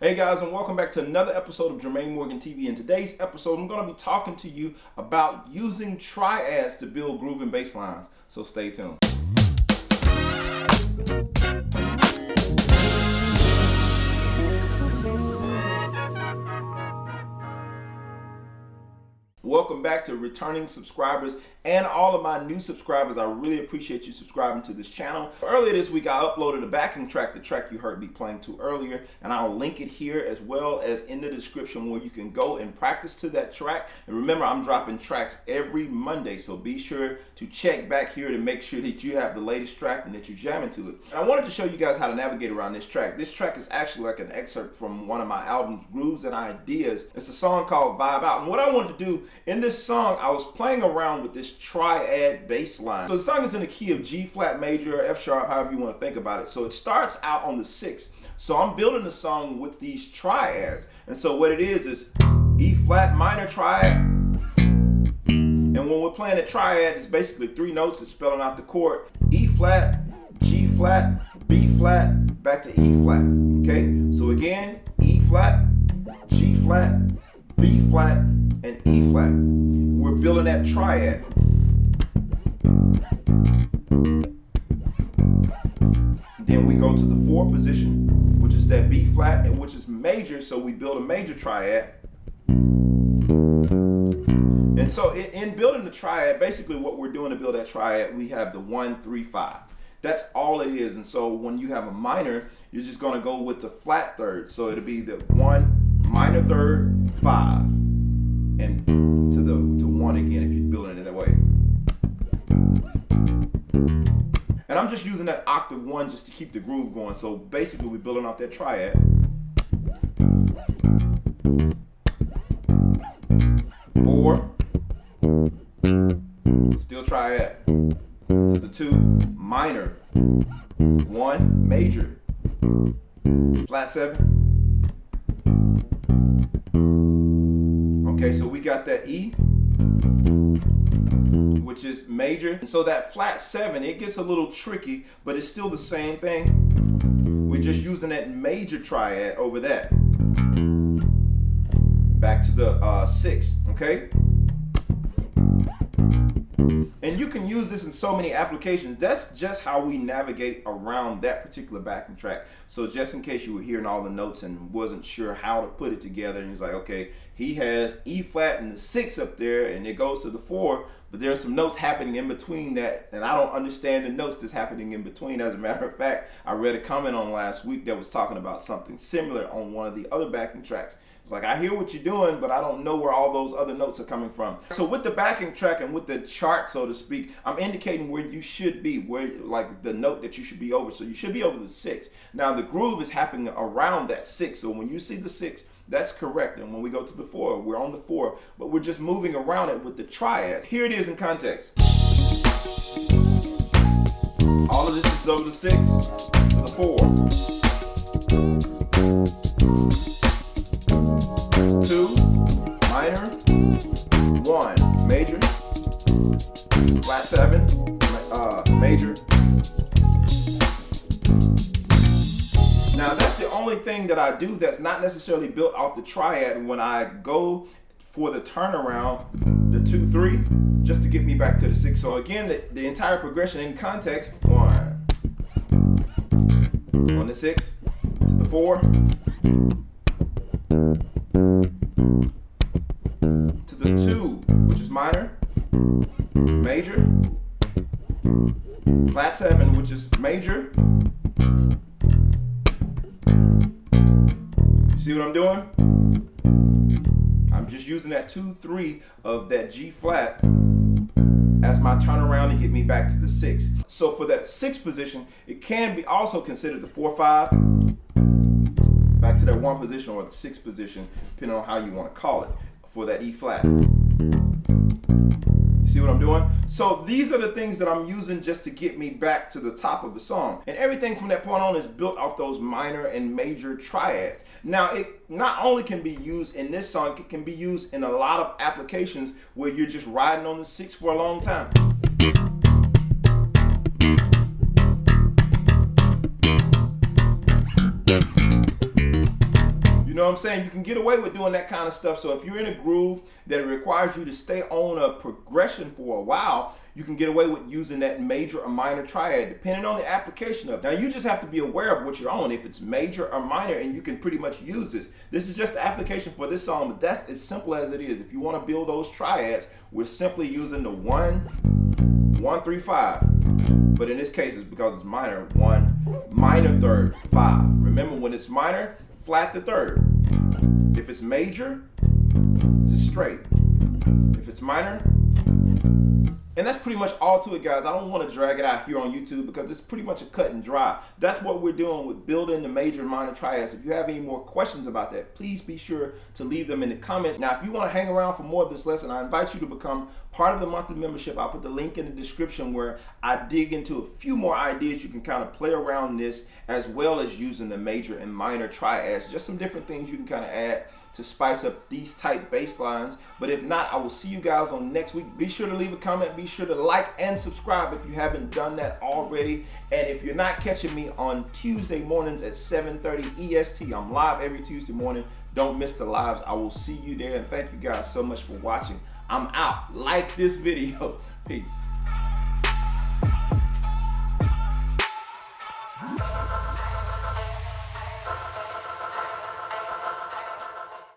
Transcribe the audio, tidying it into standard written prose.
Hey guys, and welcome back to another episode of Jermaine Morgan TV. In today's episode, I'm going to be talking to you about using triads to build groove and bass lines. So stay tuned. Welcome back to returning subscribers and all of my new subscribers. I really appreciate you subscribing to this channel. Earlier this week, I uploaded a backing track, the track you heard me playing to earlier, and I'll link it here as well as in the description where you can go and practice to that track. And remember, I'm dropping tracks every Monday, so be sure to check back here to make sure that you have the latest track and that you're jamming to it. I wanted to show you guys how to navigate around this track. This track is actually like an excerpt from one of my albums, Grooves and Ideas. It's a song called Vibe Out. And what I wanted to do in this song, I was playing around with this triad bass line. So the song is in the key of G flat major, or F sharp, however you want to think about it. So it starts out on the 6th. So I'm building the song with these triads. And so what it is E flat minor triad. And when we're playing a triad, it's basically 3 notes. It's spelling out the chord. E flat, G flat, B flat, back to E flat. Okay? So again, E flat, G flat, B flat, and E flat. We're building that triad. Then we go to the 4 position, which is that B flat, and which is major, so we build a major triad. And so in building the triad, basically what we're doing to build that triad, we have the 1, 3, 5. That's all it is. And so when you have a minor, you're just going to go with the flat third. So it'll be the 1 minor third, 5. And to 1 again if you're building it that way. And I'm just using that octave 1 just to keep the groove going. So basically we're building off that triad. Four, still triad. To the 2 minor, 1 major, flat 7. Okay, so we got that E, which is major. And so that flat 7, it gets a little tricky, but it's still the same thing. We're just using that major triad over that. Back to the 6, okay? And you can use this in so many applications. That's just how we navigate around that particular backing track. So just in case you were hearing all the notes and wasn't sure how to put it together, and you're like, okay, he has E flat and the 6 up there, and it goes to the 4, but there are some notes happening in between that, and I don't understand the notes that's happening in between. As a matter of fact, I read a comment on last week that was talking about something similar on one of the other backing tracks. It's like, I hear what you're doing, but I don't know where all those other notes are coming from. So with the backing track and with the chart, so to speak, I'm indicating where you should be, where like the note that you should be over. So you should be over the 6. Now the groove is happening around that 6. So when you see the 6, that's correct. And when we go to the 4, we're on the 4, but we're just moving around it with the triads. Here it is in context. All of this is over the 6 to the 4. 2 minor, 1 major, flat 7, major. Now that's the only thing that I do that's not necessarily built off the triad when I go for the turnaround, the 2, 3, just to get me back to the 6. So again, the entire progression in context, 1 on the 6 to the 4. To the 2, which is minor, major, flat 7, which is major. You see what I'm doing? I'm just using that 2, 3 of that G flat as my turnaround to get me back to the 6. So for that 6th position, it can be also considered the 4-5, back to that 1 position or the 6th position, depending on how you want to call it, for that E flat. See what I'm doing? So these are the things that I'm using just to get me back to the top of the song. And everything from that point on is built off those minor and major triads. Now, it not only can be used in this song, it can be used in a lot of applications where you're just riding on the 6 for a long time. You know what I'm saying? You can get away with doing that kind of stuff. So if you're in a groove that requires you to stay on a progression for a while, you can get away with using that major or minor triad, depending on the application of it. Now, you just have to be aware of what you're on, if it's major or minor, and you can pretty much use this. This is just the application for this song, but that's as simple as it is. If you want to build those triads, we're simply using the 1, 1, 3, 5. But in this case, it's because it's minor, 1, minor 3rd, 5. Remember, when it's minor, flat the 3rd. If it's major, it's straight. If it's minor, and that's pretty much all to it, guys. I don't want to drag it out here on YouTube because it's pretty much a cut and dry. That's what we're doing with building the major and minor triads. If you have any more questions about that, please be sure to leave them in the comments. Now, if you want to hang around for more of this lesson, I invite you to become part of the monthly membership. I'll put the link in the description where I dig into a few more ideas. You can kind of play around this as well as using the major and minor triads. Just some different things you can kind of add to spice up these type bass lines. But if not, I will see you guys on next week. Be sure to leave a comment. Be sure to like and subscribe if you haven't done that already. And if you're not catching me on Tuesday mornings at 7:30 EST, I'm live every Tuesday morning. Don't miss the lives. I will see you there. And thank you guys so much for watching. I'm out. Like this video. Peace.